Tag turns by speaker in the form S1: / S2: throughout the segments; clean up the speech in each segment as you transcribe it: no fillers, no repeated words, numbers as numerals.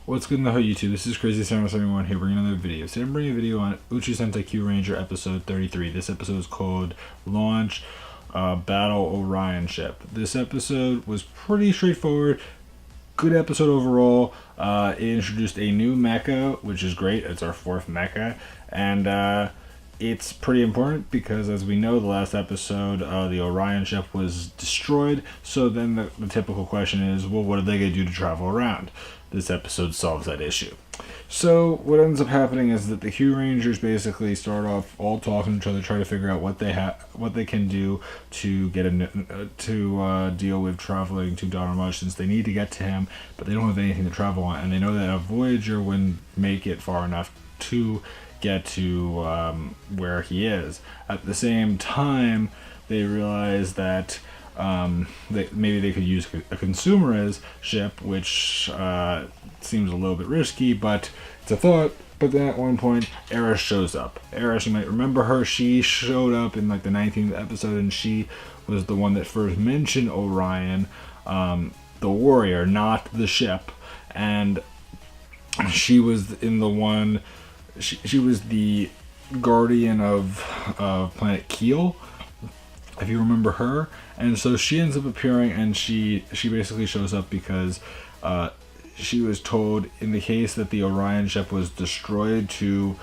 S1: What's good in the hood, YouTube? This is Crazy771 here bringing another video. Today I'm bringing a video on Uchuu Sentai Kyuranger episode 33. This episode is called Launch Battle Orion Ship. This episode was pretty straightforward. Good episode overall. It introduced a new mecha, which is great. It's our fourth mecha. And it's pretty important because, as we know, the last episode, the Orion ship was destroyed. So then the typical question is, well, what are they going to do to travel around? This episode solves that issue. So what ends up happening is that the Kyurangers basically start off all talking to each other, try to figure out what they can do to get deal with traveling to Dharma, since they need to get to him, but they don't have anything to travel on, and they know that a Voyager wouldn't make it far enough to get to where he is. At the same time, they realize that maybe they could use a consumerist ship, which seems a little bit risky, but it's a thought. But then at one point, Eris shows up. Eris, you might remember her. She showed up in like the 19th episode, and she was the one that first mentioned Orion, the warrior, not the ship. And she was in the one. She was the guardian of planet Keel, if you remember her. And so she ends up appearing, and she basically shows up because she was told, in the case that the Orion ship was destroyed, to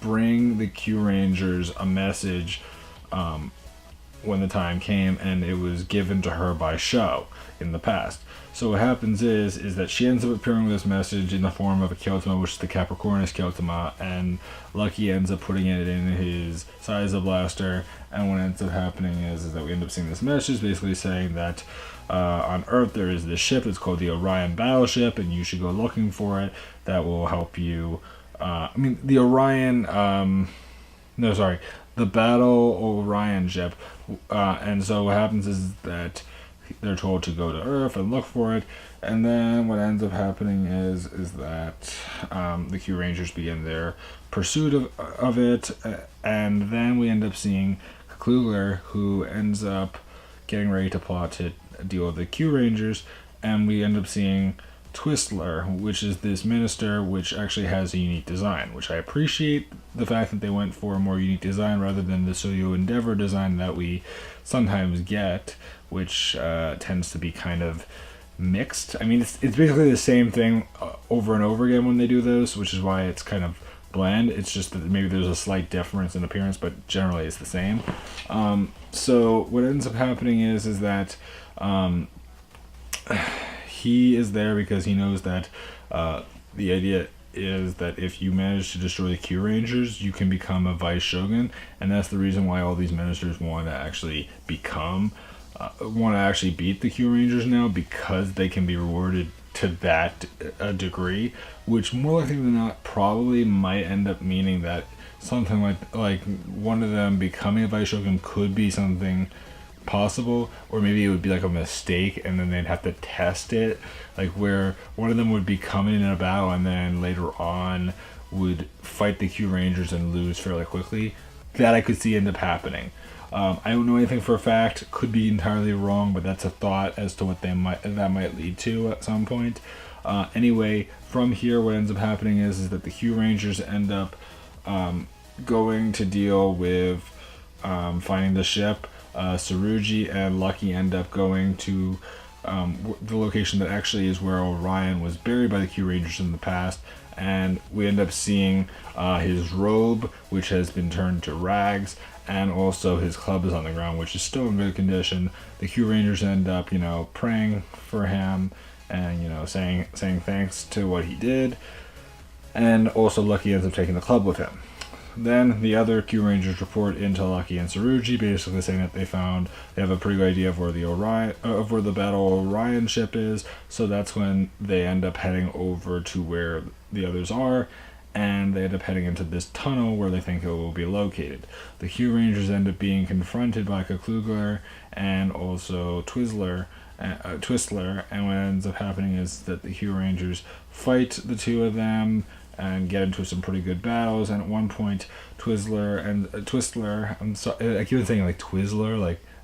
S1: bring the Kyurangers a message when the time came, and it was given to her by Sho in the past. So what happens is that she ends up appearing with this message in the form of a Kyotama, which is the Capricornus Kyotama, and Lucky ends up putting it in his Saiza blaster. And what ends up happening is that we end up seeing this message basically saying that on Earth there is this ship. It's called the Orion Battleship, and you should go looking for it. That will help you. The Orion. The Battle Orion ship. And so what happens is that they're told to go to Earth and look for it, and then what ends up happening is that the Kyurangers begin their pursuit of it, and then we end up seeing Klugler, who ends up getting ready to plot to deal with the Kyurangers, and we end up seeing Twistler, which is this minister, which actually has a unique design, which I appreciate the fact that they went for a more unique design rather than the Soyo Endeavor design that we sometimes get, which tends to be kind of mixed. I mean, it's basically the same thing over and over again when they do those, which is why it's kind of bland. It's just that maybe there's a slight difference in appearance, but generally it's the same. So what ends up happening is that he is there because he knows that the idea is that if you manage to destroy the Kyurangers, you can become a vice shogun, and that's the reason why all these ministers want to actually beat the Kyurangers now, because they can be rewarded to that degree, which more likely than not probably might end up meaning that something like one of them becoming a vice shogun could be something possible, or maybe it would be like a mistake and then they'd have to test it, like where one of them would be coming in a battle and then later on would fight the Kyurangers and lose fairly quickly. That I could see end up happening. I don't know anything for a fact, could be entirely wrong, but that's a thought as to what that might lead to at some point. Anyway, from here what ends up happening is that the Kyurangers end up going to deal with finding the ship. Tsurugi and Lucky end up going to the location that actually is where Orion was buried by the Kyurangers in the past, and we end up seeing his robe, which has been turned to rags, and also his club is on the ground, which is still in good condition. The Kyurangers end up, praying for him and, saying thanks to what he did, and also Lucky ends up taking the club with him. Then the other Kyurangers report into Lucky and Tsurugi, basically saying that they have a pretty good idea of where the Battle Orion ship is. So that's when they end up heading over to where the others are, and they end up heading into this tunnel where they think it will be located. The Kyurangers end up being confronted by Klugler and also Twistler, and what ends up happening is that the Kyurangers fight the two of them and get into some pretty good battles. And at one point, Twistler, I'm sorry, I keep saying like Twizzler,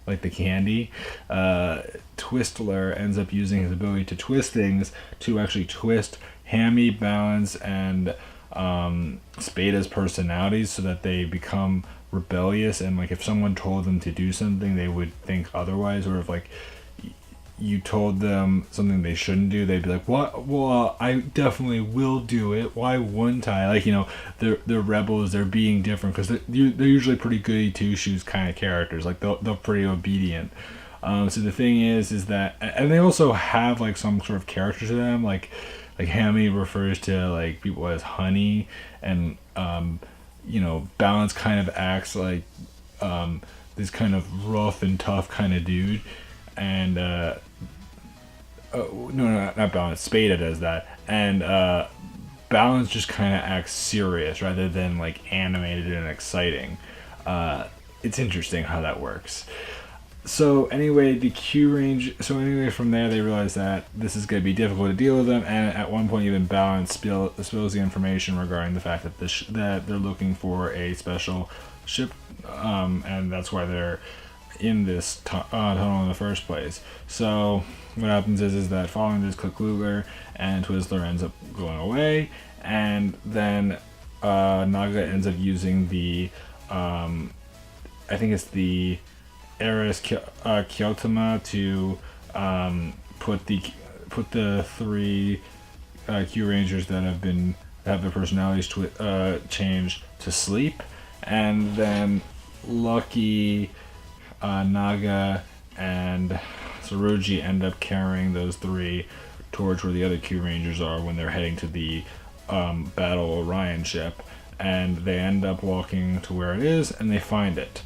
S1: like the candy. Twistler ends up using his ability to twist things to actually twist Hammy, Balance, and Spada's personalities so that they become rebellious, and like if someone told them to do something they would think otherwise, or if like you told them something they shouldn't do, they'd be like, what? Well, I definitely will do it. Why wouldn't I? Like, they're rebels. They're being different because they're usually pretty goody two shoes kind of characters. Like they're pretty obedient. So the thing is that, and they also have like some sort of character to them. Like Hammy refers to like people as honey, and Balance kind of acts like this kind of rough and tough kind of dude. And not Balance. Spada does that, and Balance just kind of acts serious rather than like animated and exciting. It's interesting how that works. So anyway, from there they realize that this is going to be difficult to deal with them, and at one point even Balance spills the information regarding the fact that that they're looking for a special ship, and that's why they're in this tunnel in the first place. So what happens is that following this, Kluger and Twizzler ends up going away, and then Naga ends up using the I think it's the Eris Kyotama to put the three Kyurangers that have their personalities changed to sleep, and then Lucky, Naga, and Tsurugi end up carrying those three towards where the other Kyurangers are when they're heading to the Battle Orion ship, and they end up walking to where it is, and they find it.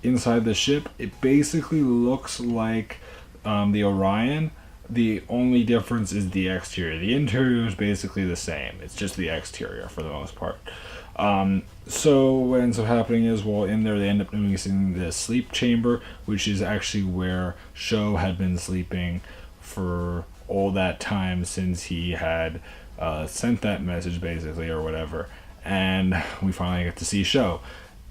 S1: Inside the ship, it basically looks like the Orion. The only difference is the exterior. The interior is basically the same. It's just the exterior for the most part. So what ends up happening is, while in there, they end up noticing the sleep chamber, which is actually where Sho had been sleeping for all that time since he had sent that message, basically, or whatever. And we finally get to see Sho.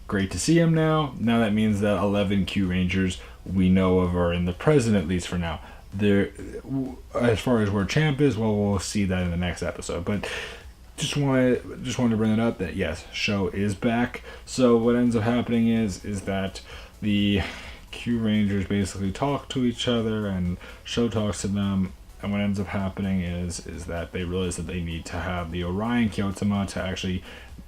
S1: Great to see him now. Now that means that 11 Kyurangers we know of are in the present, at least for now. As far as where Champ is, well, we'll see that in the next episode. But just wanted to bring it up that yes, Sho is back. So what ends up happening is that the Kyurangers basically talk to each other, and Sho talks to them. And what ends up happening is that they realize that they need to have the Orion Kyotama to actually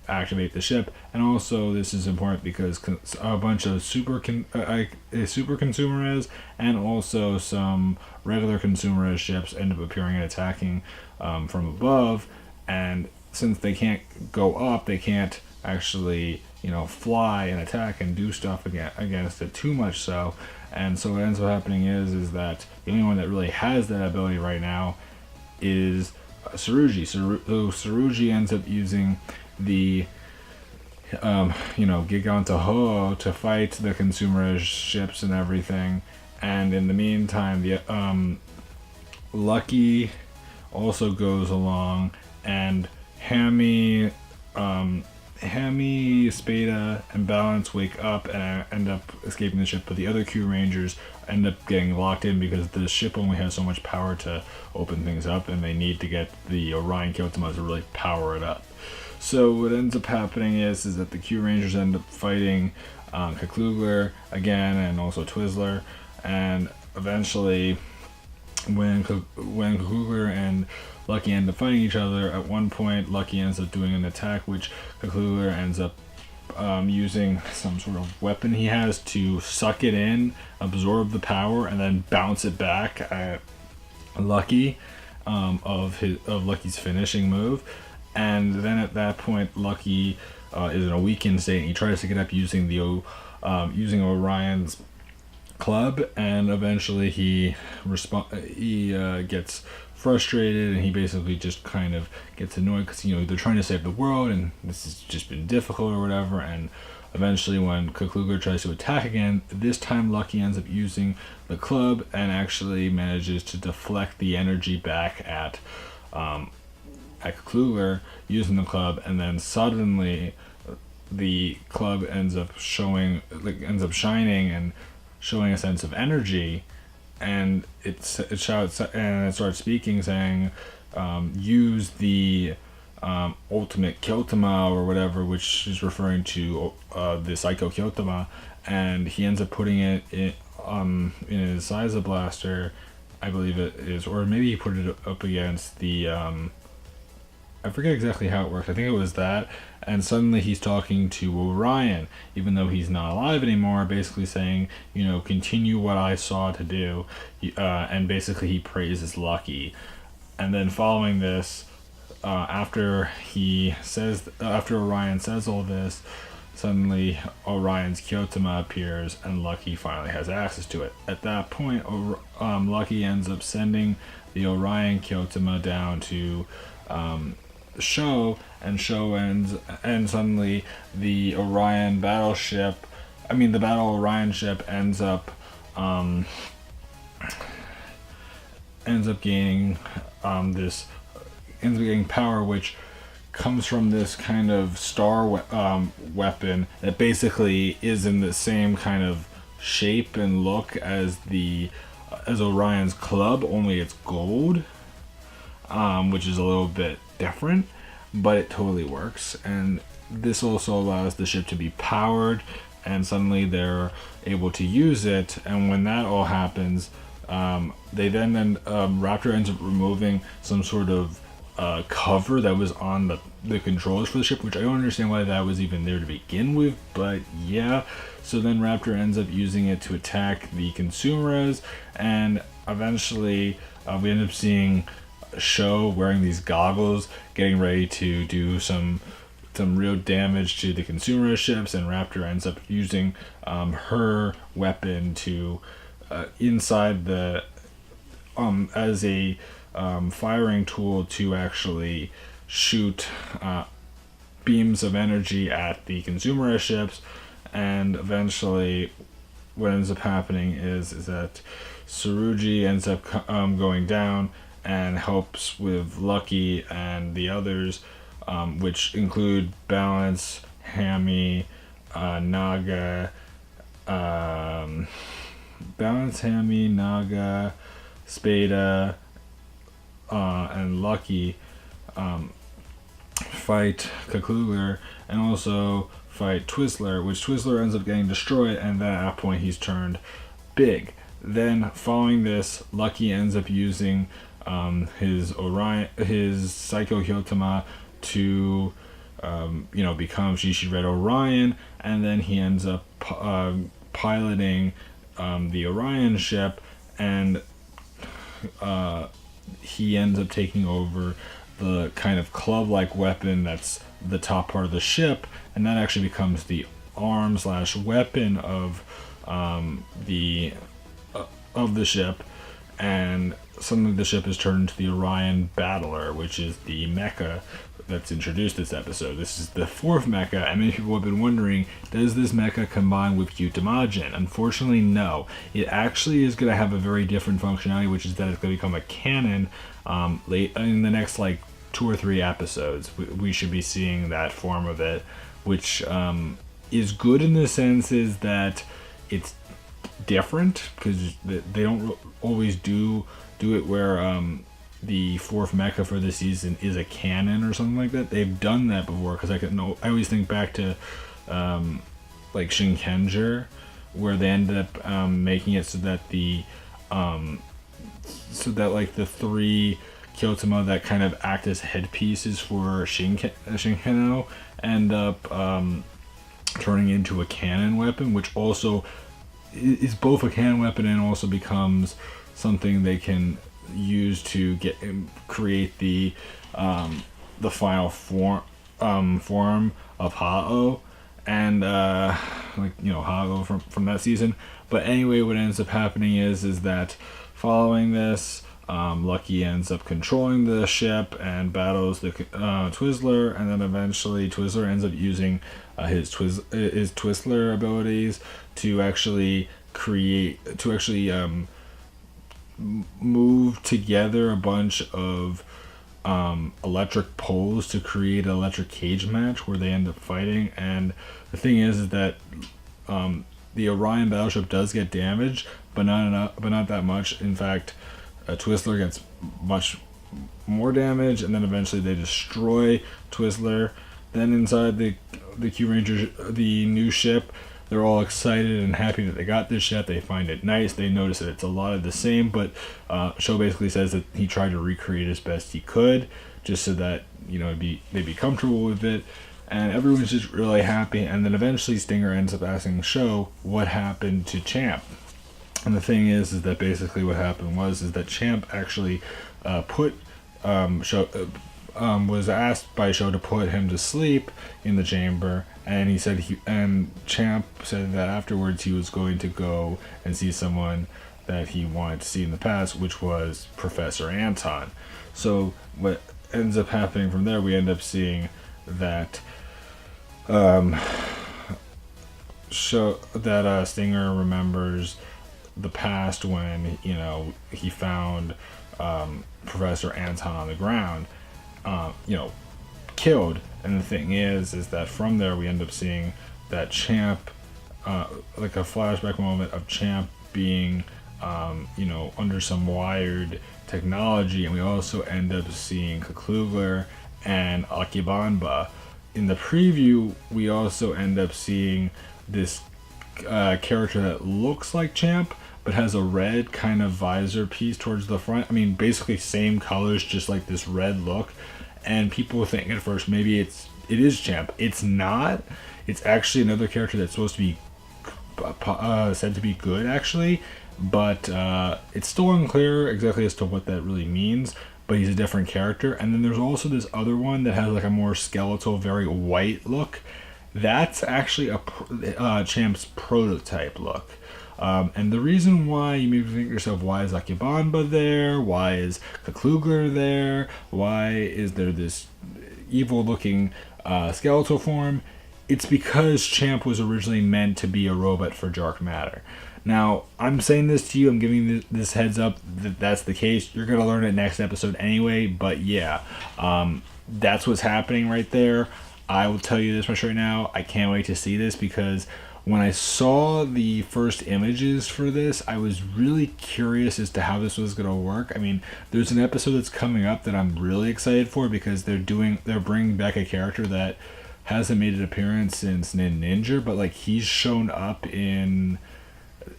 S1: activate the ship. And also this is important because a bunch of super consumerist and also some regular consumerist ships end up appearing and attacking from above. And since they can't go up, they can't actually fly and attack and do stuff against it too much so. And so what ends up happening is that the only one that really has that ability right now is Tsurugi. Tsurugi ends up using the Giganta Ho to fight the consumerist ships and everything. And in the meantime, the Lucky also goes along, and Hammy, Spada, and Balance wake up and end up escaping the ship, but the other Kyurangers end up getting locked in because the ship only has so much power to open things up, and they need to get the Orion Kyotama to really power it up. So what ends up happening is that the Kyurangers end up fighting Kluger again, and also Twizzler, and eventually when Kluger and Lucky end up fighting each other, at one point Lucky ends up doing an attack which Kluger ends up using some sort of weapon he has to suck it in, absorb the power, and then bounce it back at Lucky of Lucky's finishing move. And then at that point, Lucky is in a weakened state, and he tries to get up using using Orion's club, and eventually he gets frustrated, and he basically just kind of gets annoyed because they're trying to save the world, and this has just been difficult or whatever. And eventually, when Kluger tries to attack again, this time Lucky ends up using the club and actually manages to deflect the energy back at Kluger using the club, and then suddenly the club ends up shining and showing a sense of energy, and it shouts and it starts speaking, saying, use the ultimate Kyotama or whatever, which is referring to the Psycho Kyotama, and he ends up putting it in his Saiza blaster, I believe it is, or maybe he put it up against the I forget exactly how it works. I think it was that, and suddenly he's talking to Orion, even though he's not alive anymore, basically saying, continue what I saw to do, and basically he praises Lucky. And then following this, after Orion says all this, suddenly Orion's Kyotama appears and Lucky finally has access to it. At that point, Lucky ends up sending the Orion Kyotama down to Show, and Show ends, and suddenly the Orion battleship, the Battle Orion ship ends up gaining getting power, which comes from this kind of star weapon that basically is in the same kind of shape and look as Orion's club, only it's gold, which is a little bit different, but it totally works. And this also allows the ship to be powered, and suddenly they're able to use it. And when that all happens, Raptor ends up removing some sort of cover that was on the controls for the ship, which I don't understand why that was even there to begin with, but yeah. So then Raptor ends up using it to attack the Consumeras, and eventually we end up seeing Show wearing these goggles, getting ready to do some real damage to the Consumera ships, and Raptor ends up using her weapon to inside the as a firing tool to actually shoot beams of energy at the Consumera ships. And eventually what ends up happening is that Tsurugi ends up going down and helps with Lucky and the others, which include Balance, Hammy, Naga, Spada, and Lucky fight Kakluger, and also fight Twizzler, which Twizzler ends up getting destroyed, and then at that point he's turned big. Then following this, Lucky ends up using his Psycho Hyotama to become Shishi Red Orion, and then he ends up piloting the Orion ship, and he ends up taking over the kind of club-like weapon that's the top part of the ship, and that actually becomes the arm/weapon of the ship. And suddenly the ship is turned into the Orion Battler, which is the mecha that's introduced this episode. This is the fourth mecha, and many people have been wondering, does this mecha combine with Kyutamajin? Unfortunately, no. It actually is going to have a very different functionality, which is that it's going to become a canon late in the next 2 or 3 episodes. We should be seeing that form of it, which is good in the sense is that it's different, because they don't always do it where the fourth mecha for the season is a canon or something like that. They've done that before, because I always think back to Shinkenger, where they ended up making it so that the 3 Kyotama that kind of act as headpieces for Shinkeno end up turning into a cannon weapon, which also is both a cannon weapon and also becomes something they can use to create the final form of Hao, and Hao from that season. But anyway, what ends up happening is that following this, Lucky ends up controlling the ship and battles the Twizzler, and then eventually Twizzler ends up using his Twizzler abilities to actually move together a bunch of electric poles to create an electric cage match where they end up fighting. And the thing is that the Orion battleship does get damaged, but not that much. In fact, Twizzler gets much more damage, and then eventually they destroy Twizzler. Then inside the Kyuranger, the new ship, they're all excited and happy that they got this ship. They find it nice. They notice that it's a lot of the same, but Show basically says that he tried to recreate as best he could, just so that they'd be comfortable with it. And everyone's just really happy. And then eventually Stinger ends up asking Show what happened to Champ. And the thing is that basically what happened is that Champ actually was asked by Show to put him to sleep in the chamber, and Champ said that afterwards he was going to go and see someone that he wanted to see in the past, which was Professor Anton. So what ends up happening from there, we end up seeing that Stinger remembers the past when he found Professor Anton on the ground, killed. And the thing is that from there we end up seeing that Champ, like a flashback moment of Champ being under some wired technology, and we also end up seeing Kaklugler and Akibanba. In the preview, we also end up seeing this character that looks like Champ, but has a red kind of visor piece towards the front. I mean, basically same colors, just like this red look. And people think at first maybe it is Champ. It's not. It's actually another character that's supposed to be said to be good, actually. But it's still unclear exactly as to what that really means. But he's a different character. And then there's also this other one that has like a more skeletal, very white look. That's actually a Champ's prototype look. And the reason why, you may think to yourself, why is Akibanba there? Why is Kaklugler there? Why is there this evil-looking skeletal form? It's because Champ was originally meant to be a robot for dark matter. Now, I'm saying this to you, I'm giving you this heads up that that's the case. You're going to learn it next episode anyway, but yeah, that's what's happening right there. I will tell you this much right now, I can't wait to see this, because when I saw the first images for this, I was really curious as to how this was going to work. I mean, there's an episode that's coming up that I'm really excited for, because they're bringing back a character that hasn't made an appearance since Ninja, but like he's shown up in,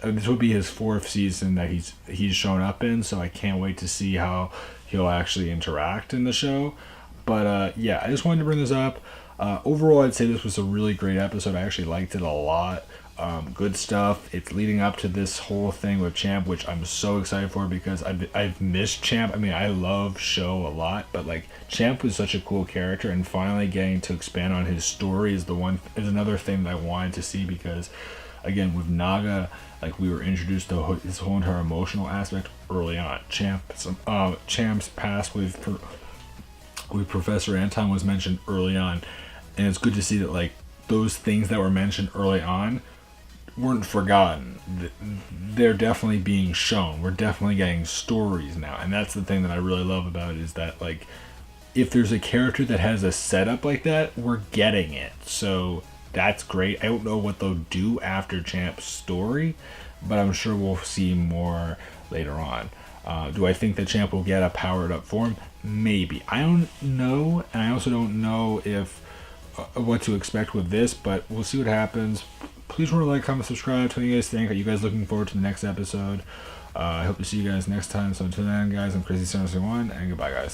S1: this would be his 4th season that he's shown up in, so I can't wait to see how he'll actually interact in the show. But yeah, I just wanted to bring this up. Overall, I'd say this was a really great episode. I actually liked it a lot. Good stuff. It's leading up to this whole thing with Champ, which I'm so excited for, because I've missed Champ. I mean, I love Show a lot, but like Champ was such a cool character, and finally getting to expand on his story is another thing that I wanted to see, because again, with Naga, like we were introduced to his whole entire emotional aspect early on. Champ's past with Professor Anton was mentioned early on, and it's good to see that like those things that were mentioned early on weren't forgotten. They're definitely being shown. We're definitely getting stories now, and that's the thing that I really love about it, is that like if there's a character that has a setup like that, we're getting it. So that's great. I don't know what they'll do after Champ's story, but I'm sure we'll see more later on. Do I think that Champ will get a powered up form? Maybe. I don't know, and I also don't know if what to expect with this, but we'll see what happens. Please remember to like, comment, subscribe. Tell me what you guys think. Are you guys looking forward to the next episode? I hope to see you guys next time. So until then, guys, I'm Crazy771, and goodbye, guys.